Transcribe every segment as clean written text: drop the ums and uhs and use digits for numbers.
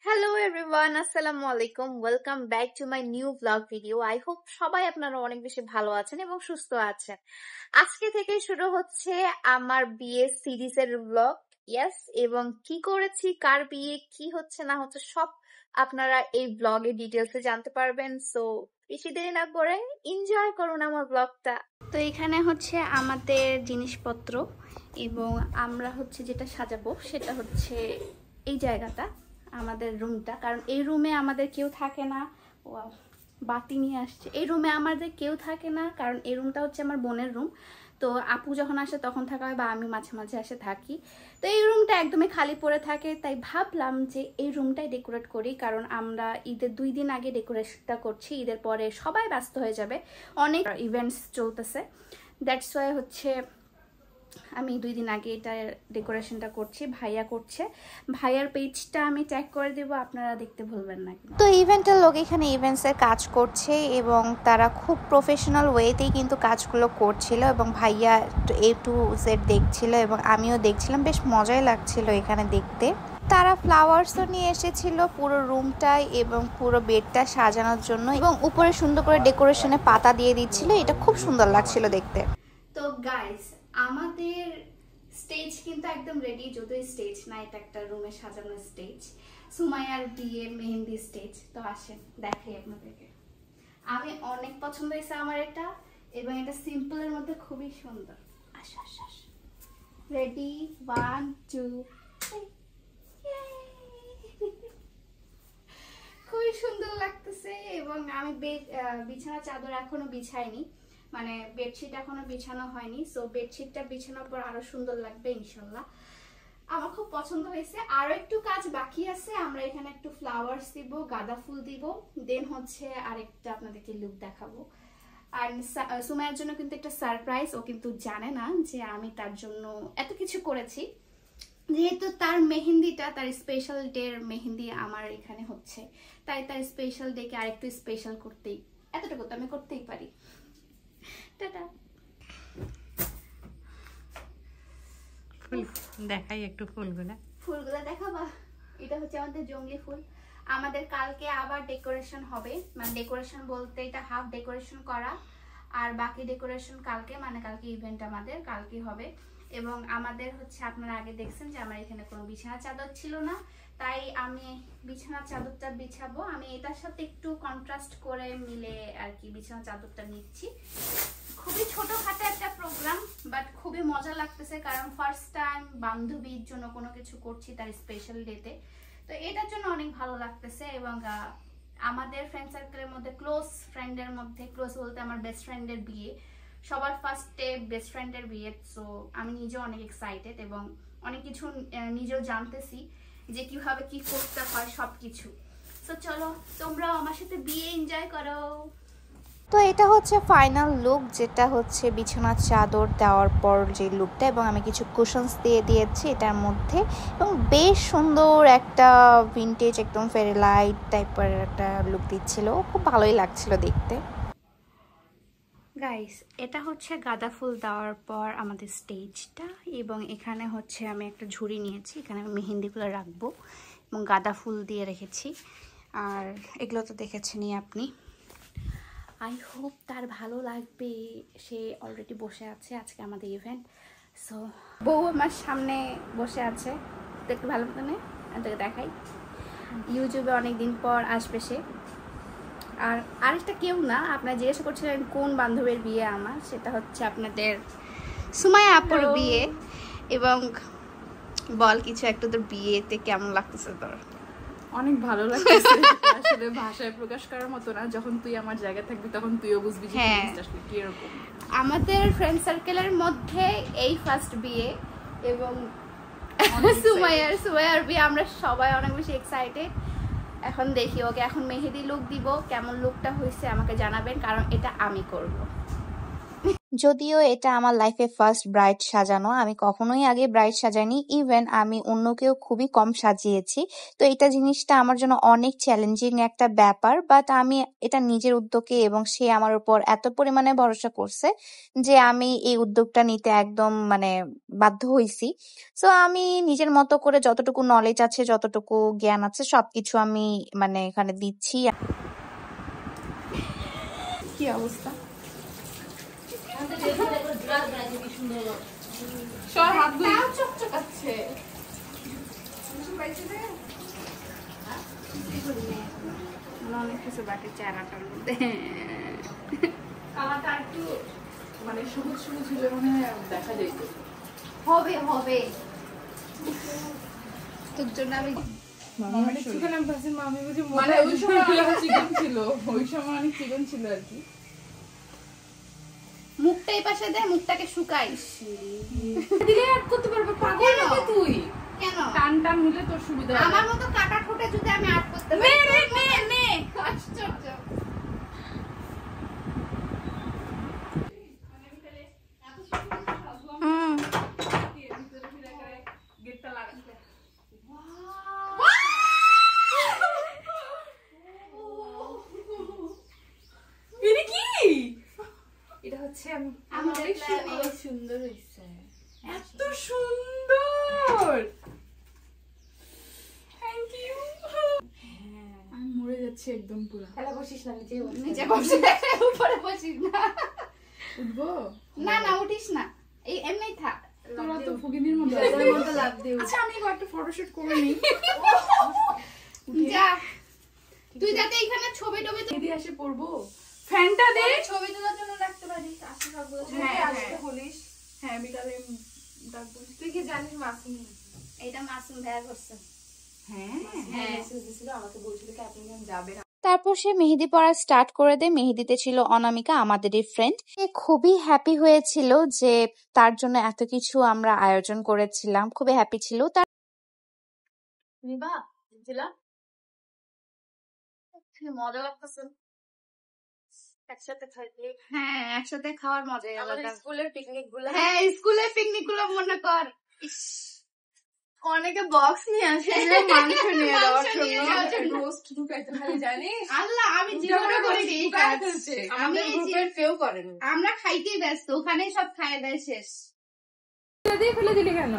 Hello everyone, আসসালামু আলাইকুম। Welcome back to my new blog video. I hope সবাই আপনারা অনেক বেশি ভালো আছেন এবং সুস্থ আছেন। আজকে থেকে শুরু হচ্ছে আমার বিয়ে সিরিজের ব্লগ। ইয়েস, এবং কি করেছি, কার বিয়ে, কি হচ্ছে না হচ্ছে সব আপনারা এই ব্লগে ডিটেলসে জানতে পারবেন। সো বেশি দেরি না করে এনজয় করুন আমার ব্লগটা। তো এখানে হচ্ছে আমাদের জিনিসপত্র এবং আমরা হচ্ছে যেটা সাজাবো সেটা হচ্ছে এই জায়গাটা, আমাদের রুমটা। কারণ এই রুমে আমাদের কেউ থাকে না। বাতি নিয়ে আসছে। এই রুমে আমাদের কেউ থাকে না, কারণ এই রুমটা হচ্ছে আমার বোনের রুম। তো আপু যখন আসে তখন থাকা হয়, বা আমি মাঝে মাঝে আসে থাকি। তো এই রুমটা একদমই খালি পড়ে থাকে, তাই ভাবলাম যে এই রুমটাই ডেকোরেট করি। কারণ আমরা ঈদের 2 দিন আগে ডেকোরেশনটা করছি, ঈদের পরে সবাই ব্যস্ত হয়ে যাবে, অনেক ইভেন্টস চলতেছে। দ্যাটস ওয়াই হচ্ছে আমি 2 দিন আগে এটা ডেকোরেশনটা করছি। ভাইয়া করছে, ভাইয়ার পেজটা আমি ট্যাগ করে দেব, আপনারা দেখতে ভুলবেন না। তো ইভেন্টের লোক এখানে ইভেন্টসের কাজ করছে এবং তারা খুব প্রফেশনাল ওয়েতেই কিন্তু কাজগুলো করছিল এবং ভাইয়া A to Z দেখছিল এবং আমিও দেখছিলাম। বেশ মজাই লাগছিল এখানে দেখতে। তারা ফ্লাওয়ার্সও নিয়ে এসেছিল পুরো রুমটায় এবং পুরো বেডটা সাজানোর জন্য, এবং উপরে সুন্দর করে ডেকোরেশনে পাতা দিয়ে দিচ্ছিল। এটা খুব সুন্দর লাগছিল দেখতে। তো গাইস, আমাদের স্টেজ কিন্তু একদম রেডি। যদিও স্টেজ না, এটা একটা রুমে সাজানো স্টেজ, সুমাইয়ার বিয়ে মেহেন্দি স্টেজ। তো আসেন দেখাই আপনাদেরকে। আমি অনেক পছন্দ হয়েছে আমার এটা, এবং এটা সিম্পলের মধ্যে খুবই সুন্দর। আসো আসো আসো, রেডি, 1 2 3। খুবই সুন্দর লাগতেছে। এবং আমি বিছানা চাদর এখনো বিছাইনি, মানে বেডশিট এখনো বিছানো হয়নি। সো বেডশিটটা বিছানোর পর আরো সুন্দর লাগবে ইনশাল্লাহ। আমার খুব পছন্দ হয়েছে। আরো একটু কাজ বাকি আছে। আমরা এখানে একটু ফ্লাওয়ার্স দিব, গাঁদা ফুল দিব, দেন হচ্ছে আরেকটা আপনাদেরকে লুক দেখাবো। আর সুমাইয়ার জন্য কিন্তু একটা সারপ্রাইজ। ও কিন্তু জানে না যে আমি তার জন্য এত কিছু করেছি। যেহেতু তার মেহেন্দিটা, তার স্পেশাল ডে এর মেহেন্দি আমার এখানে হচ্ছে, তাই তার স্পেশাল ডে কে আরেকটু স্পেশাল করতেই, এতটুকু তো আমি করতেই পারি। টাটা। ফুল দেখাই একটু ফুলগুলো দেখাবা। এটা হচ্ছে আমাদের জংলি ফুল। আমাদের কালকে আবার ডেকোরেশন হবে, মানে ডেকোরেশন বলতে এটা হাফ ডেকোরেশন করা, আর বাকি ডেকোরেশন কালকে, মানে কালকে ইভেন্ট আমাদের কালকে হবে। এবং আমাদের হচ্ছে আপনারা আগে দেখছেন যে আমার এখানে কোনো বিছানা চাদর ছিল না, তাই আমি বিছানা চাদরটা বিছাবো। আমি এটার সাথে একটু কন্ট্রাস্ট করে মিলে আর কি বিছানা চাদরটা নিচ্ছি। খুবই ছোটখাটো একটা প্রোগ্রাম, বাট খুবই মজা লাগতেছে, কারণ ফার্স্ট টাইম বান্ধবীর জন্য কোনো কিছু করছি তার স্পেশাল ডেতে। তো এটার জন্য অনেক ভালো লাগতেছে। এবং আমাদের ফ্রেন্ড সার্কেলের মধ্যে ক্লোজ ফ্রেন্ডের মধ্যে, ক্লোজ বলতে আমার বেস্ট ফ্রেন্ডের বিয়ে, সবার ফার্স্টে বেস্ট ফ্রেন্ডের বিয়ে। সো আমি নিজেও অনেক এক্সাইটেড এবং অনেক কিছু নিজেও জানতেছি যে কিভাবে কি করতে হয় সবকিছু। সো চলো তোমরাও আমার সাথে বিয়ে এনজয় করো। তো এটা হচ্ছে ফাইনাল লুক, যেটা হচ্ছে বিছানার চাদর দেওয়ার পর যে লুকটা, এবং আমি কিছু কুশনস দিয়ে দিয়েছি এটার মধ্যে, এবং বেশ সুন্দর একটা ভিন্টেজ একদম ফেরি লাইট টাইপের একটা লুক দিচ্ছিল। খুব ভালোই লাগছিল দেখতে। গাইস, এটা হচ্ছে গাঁদা ফুল দেওয়ার পর আমাদের স্টেজটা, এবং এখানে হচ্ছে আমি একটা ঝুড়ি নিয়েছি, এখানে আমি মেহেন্দিগুলো রাখবো এবং গাঁদা ফুল দিয়ে রেখেছি। আর এগুলো তো দেখেছেনই আপনি। আই হোপ তার ভালো লাগবে। সে অলরেডি বসে আছে, আজকে আমাদের ইভেন্ট। সো বউ আমার সামনে বসে আছে, দেখতে ভালো মতনে তোকে দেখাই। ইউটিউবে অনেকদিন পর আসবে সে। আর আরেকটা কেউ না, আপনারা জিজ্ঞাসা করছিলেন কোন বান্ধবীর বিয়ে আমার, সেটা হচ্ছে আপনাদের সুমাইয়া আপুর বিয়ে। এবং বল কিছু একটা, তোর বিয়েতে কেমন লাগতেছে? তোর অনেক ভালো লাগতেছে, আসলে ভাষায় প্রকাশ করার মতো না। যখন তুই আমার জায়গায় থাকবি তখন তুইও বুঝবি যে আসলে কি এরকম। আমাদের ফ্রেন্ড সার্কেলের মধ্যে এই ফার্স্ট বিয়ে, এবং সুমাইয়ার বিয়ে। আমরা সবাই অনেক বেশি এক্সাইটেড। এখন দেখি ওকে এখন মেহেদি লুক দিব, কেমন লুকটা হয়েছে আমাকে জানাবেন, কারণ এটা আমি করব। যদিও এটা আমার লাইফে ফার্স্ট ব্রাইড সাজানো, আমি কখনোই আগে ব্রাইড সাজাইনি, ইভেন আমি অন্যকেও খুবই কম সাজিয়েছি। তো এটা জিনিসটা আমার জন্য অনেক চ্যালেঞ্জিং একটা ব্যাপার, বাট আমি এটা নিজের উদ্যোগে এবং সে আমার উপর এত পরিমাণে ভরসা করছে যে আমি এই উদ্যোগটা নিতে একদম মানে বাধ্য হইছি। সো আমি নিজের মতো করে যতটুকু নলেজ আছে, যতটুকু জ্ঞান আছে সবকিছু আমি মানে এখানে দিচ্ছি। কি অবস্থা? সব হাত ধুই। চকচকাচ্ছে। অনেক কিছু বাকি চেহারাটার মধ্যে। কালারটা একটু মানে সবুজ সবুজ হলে মনে হয় দেখা যায়। হবে হবে তোর জন্য আমি মানে ওই সময় অনেক চিকন ছিল, ওই সময় অনেক চিকন ছিল আর কি। মুখটা এই পাশে দে, মুখটাকে শুকাইস। দিলে অ্যাড করতে পারবে, পাগল নাকি তুই? কেন টান টান নিলে তোর সুবিধা হবে। আমার মতো কাটা ঠোঁটে যদি আমি আট করতে নে পারি নে নে নে। আশ্চর্য। এটা হচ্ছে আমাদের প্ল্যানে সুন্দর হয়েছে, এত সুন্দর। Thank you. আমি মরে যাচ্ছি একদম পুরো। তাহলে বসিস না, নিচে বসে উপরে বসিস না। উঠবো না না উঠিস না, এই এমনিই থাক। তোরা তো ফকিনির মতো লাভ দে। আচ্ছা আমি একটা ফটোশুট করে নিই। যা তুই যাতে এখানে ছবি টবি তো এসে পড়বো। ফ্যানটা দে, ছবি তোলার জন্য রাখতে পারিস। আসতে থাকবো, আসতে বলিস। হ্যাঁ বিকালে ডাকবো। তুই কি জানিস মাসুম এটা মাসুম ভাইয়া করছে? হ্যাঁ হ্যাঁ আমাকে বলছিল কি আপনি যাবেন। তারপর সে মেহেদি পড়া স্টার্ট করে দেয়। মেহেদিতে ছিল অনামিকা, আমাদেরই ফ্রেন্ড। সে খুবই হ্যাপি হয়েছিল যে তার জন্য এত কিছু আমরা আয়োজন করেছিলাম, খুবই হ্যাপি ছিল। তার নিবা জিলা মজা লাগতেছে একসাথে খাইতে। হ্যাঁ একসাথে খাওয়ার মজাই আলাদা। স্কুলের পিকনিক গুলো, হ্যাঁ স্কুলের পিকনিক গুলো মনে কর। অনেকে বক্স নিয়ে আসে মাংস নিয়ে যাওয়ার জন্য। রোস্ট ঢুকাইতে খালি জানিস? আল্লাহ আমি জীবনে করিনি এই কাজ। আমাদের গ্রুপের কেউ করেনি। আমরা খাইতেই ব্যস্ত, ওখানেই সব খাইয়ে দেয় শেষ। ফেলে দিলি কেন?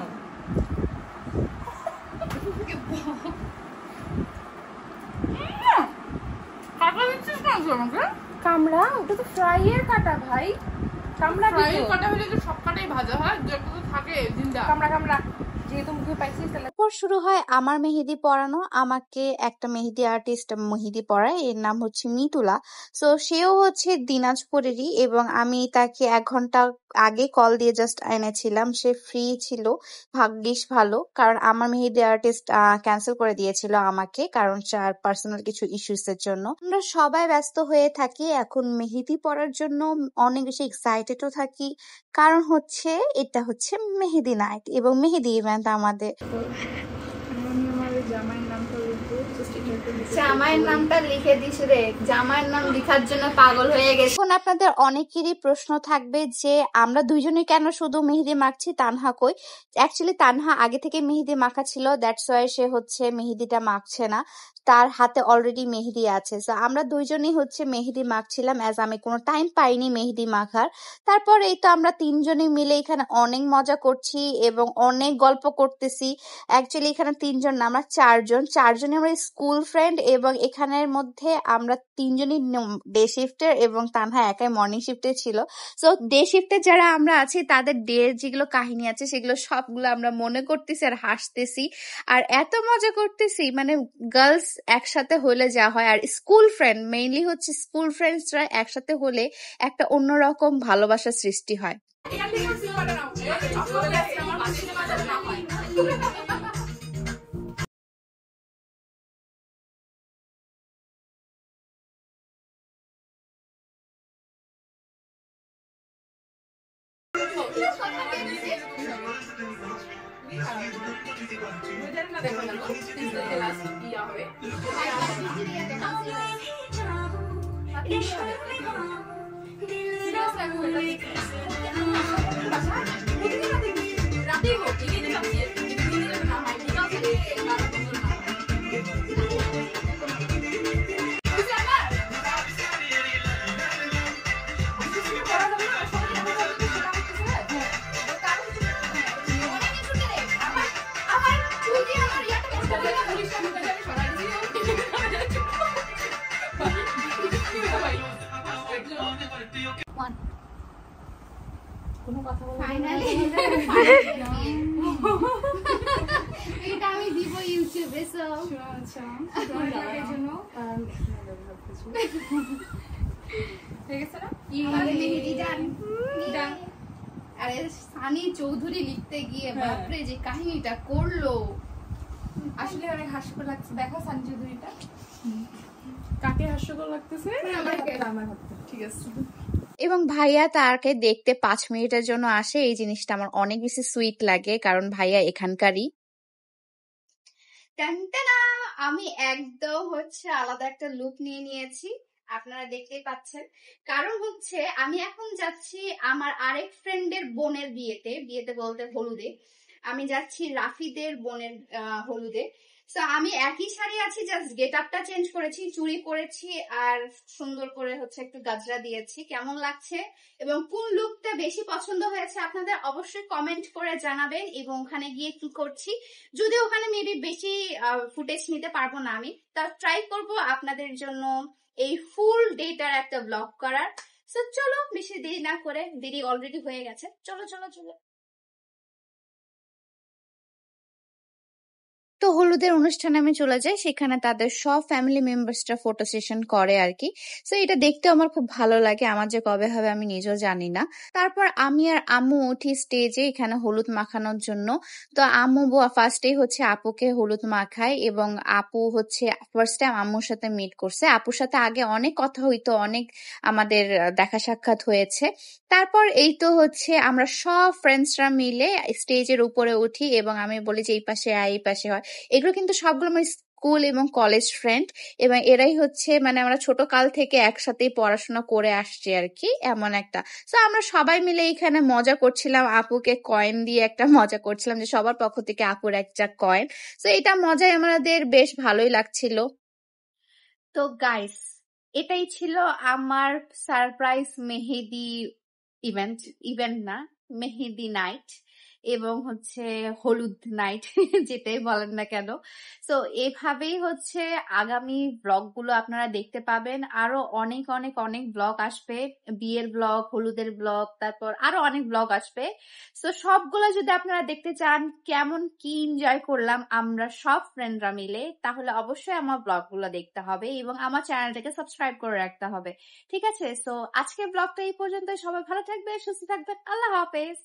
কাটা দিচ্ছিস না আমাকে? কামড়া, ওটা তো ফ্রাই এর কাটা ভাই। কামড়া ফ্রাই কাটা হলে তো সব কাটাই ভাজা হয়, যত তো থাকে জিন্দা। কামড়া কামড়া, যেহেতু মুখে পাইছিস তাহলে। তারপর শুরু হয় আমার মেহেদি পরানো। আমাকে একটা মেহেদি আর্টিস্ট মেহেদি পরায়, এর নাম হচ্ছে মিতুলা। সো সেও হচ্ছে দিনাজপুরেরই এবং আমি তাকে 1 ঘন্টা আগে কল দিয়ে জাস্ট এনেছিলাম। সে ফ্রি ছিল, ভাগ্যিস ভালো, কারণ আমার মেহেদি আর্টিস্ট ক্যান্সেল করে দিয়েছিল আমাকে, কারণ তার পার্সোনাল কিছু ইস্যুস এর জন্য। আমরা সবাই ব্যস্ত হয়ে থাকি এখন মেহেদি পরার জন্য, অনেক বেশি এক্সাইটেডও থাকি, কারণ হচ্ছে এটা হচ্ছে মেহেদি নাইট এবং মেহেদি ইভেন্ট আমাদের। জামাইয়ের নামটা লিখে দিস রে, জামাইয়ের নাম লেখার জন্য পাগল হয়ে গেছে। এখন আপনাদের অনেকেরই প্রশ্ন থাকবে যে আমরা দুইজনই কেন শুধু মেহেদি মাখছি, তানহা কই? অ্যাকচুয়ালি তানহা আগে থেকে মেহেদি মাখা ছিল, দ্যাটস ওয়াই সে হচ্ছে মেহেদিটা মাখছে না, তার হাতে অলরেডি মেহেদি আছে। সো আমরা দুইজনই হচ্ছে মেহেদি মাখছিলাম, অ্যাজ আমি কোনো টাইম পাইনি মেহেদি মাখার। তারপর এই তো আমরা 3 জনই মিলে এখানে অনেক মজা করছি এবং অনেক গল্প করতেছি। অ্যাকচুয়ালি এখানে 3 জন না, আমরা 4 জন। 4 জনই আমরা স্কুল ফ্রেন্ড এবং এখানের মধ্যে আমরা 3 জনই ডে শিফটের এবং তানহা একাই মর্নিং শিফটে ছিল। সো ডে শিফটে যারা আমরা আছি তাদের ডে যেগুলো কাহিনী আছে সেগুলো সবগুলো আমরা মনে করতেছি আর হাসতেছি আর এত মজা করতেছি, মানে গার্লস একসাথে হলে যা হয়, আর স্কুল ফ্রেন্ড মেইনলি হচ্ছে স্কুল ফ্রেন্ডসরা একসাথে হলে একটা অন্যরকম ভালোবাসা সৃষ্টি হয়। রাতেই হোক, এগিয়ে যেতে হবে, এগিয়ে যেতে না হয়, ঠিক আছে? তারা বললো না। বুঝলি আমার? কিছু করা যাবে না, সবাই দেখা যাবে তো সেটা হচ্ছে, হ্যাঁ। ও কারো কিছু করতে হবে না। অনেক কিছু নেই। আমার তুই যে আমার ইয়াটা করতে হবে না, পুলিশটা মুখে যাবে সরাই দিও। কোনো কথা বলা ফাইনালি এটা আমি দিব ইউটিউবে সো আচ্ছা এর জন্য ঠিক আছে না? আমাদের মেহেদি জান আরে সানি চৌধুরী লিখতে গিয়ে বাপরে যে কাহিনীটা করলো আসলে অনেক হাস্যকর লাগছে। দেখো সানি চৌধুরীটা কাকে হাস্যকর লাগতেছে? আমার হাতে। ঠিক আছে। এবং ভাইয়া তাকে দেখতে 5 মিনিটের জন্য আসে, এই জিনিসটা আমার অনেক বেশি সুইট লাগে, কারণ ভাইয়া এখানকারই। টানটানা! আমি একদম আলাদা একটা লুক নিয়ে নিয়েছি, আপনারা দেখতেই পাচ্ছেন। কারণ আমি এখন যাচ্ছি আমার আরেক ফ্রেন্ডের বোনের বিয়েতে বলতে হলুদে। আমি যাচ্ছি রাফিদের বোনের হলুদে। তো আমি একই শাড়ি আছি, জাস্ট গেট আপটা চেঞ্জ করেছি, চুড়ি পরেছি আর সুন্দর করে একটু গাজরা দিয়েছি। কেমন লাগছে এবং কোন লুকটা বেশি পছন্দ হয়েছে আপনাদের অবশ্যই কমেন্ট করে জানাবেন। এবং ওখানে গিয়ে কি করছি, যদি ওখানে মেবি বেশি ফুটেজ নিতে পারবো না, আমি তা ট্রাই করব আপনাদের জন্য এই ফুল ডেটার একটা ব্লগ করার। সো চলো বেশি দেরি না করে, দেরি অলরেডি হয়ে গেছে, চলো চলো চলো। তো হলুদের অনুষ্ঠানে আমি চলে যাই, সেখানে তাদের সব ফ্যামিলি মেম্বার্সরা ফটো সেশন করে আর কি। সো এটা দেখতে আমার খুব ভালো লাগে, আমার যে কবে হবে আমি নিজেও জানি না। তারপর আমি আর আম্মু উঠি স্টেজে এখানে হলুদ মাখানোর জন্য। তো আম্মু ফার্স্টেই আপুকে হলুদ মাখায়, এবং আপু ফার্স্ট টাইম আম্মুর সাথে মিট করছে। আপুর সাথে আগে অনেক কথা হইতো, অনেক আমাদের দেখা সাক্ষাৎ হয়েছে। তারপর এই তো আমরা সব ফ্রেন্ডসরা মিলে স্টেজের উপরে উঠি, এবং আমি বলি যে এই পাশে আয়, এই পাশে হয়। এগুলো কিন্তু সবগুলো আমার স্কুল এবং কলেজ ফ্রেন্ড, এবং এরাই মানে আমরা ছোট কাল থেকে একসাথেই পড়াশোনা করে আসছি আর কি, এমন একটা। তো আমরা সবাই মিলে এখানে মজা করছিলাম, আপুকে কয়েন দিয়ে একটা মজা করছিলাম যে সবার পক্ষ থেকে আপুর একটা কয়েন। তো এটা মজায় আমাদের বেশ ভালোই লাগছিল। তো গাইস, এটাই ছিল আমার সারপ্রাইজ মেহেদি ইভেন্ট না, মেহেদি নাইট এবং হলুদ নাইট যেটাই বলেন না কেন। তো এভাবেই আগামী ব্লগ গুলো আপনারা দেখতে পাবেন। আরো অনেক অনেক অনেক ব্লগ আসবে, বিয়ের ব্লগ, হলুদের ব্লগ, তারপর আরো অনেক ব্লগ আসবে। তো সবগুলো যদি আপনারা দেখতে চান কেমন কি এনজয় করলাম আমরা সব ফ্রেন্ডরা মিলে, তাহলে অবশ্যই আমার ব্লগ গুলো দেখতে হবে এবং আমার চ্যানেলটাকে সাবস্ক্রাইব করে রাখতে হবে। ঠিক আছে, তো আজকের ব্লগটা এই পর্যন্ত। সবাই ভালো থাকবে, সুস্থ থাকবেন, আল্লাহ হাফেজ।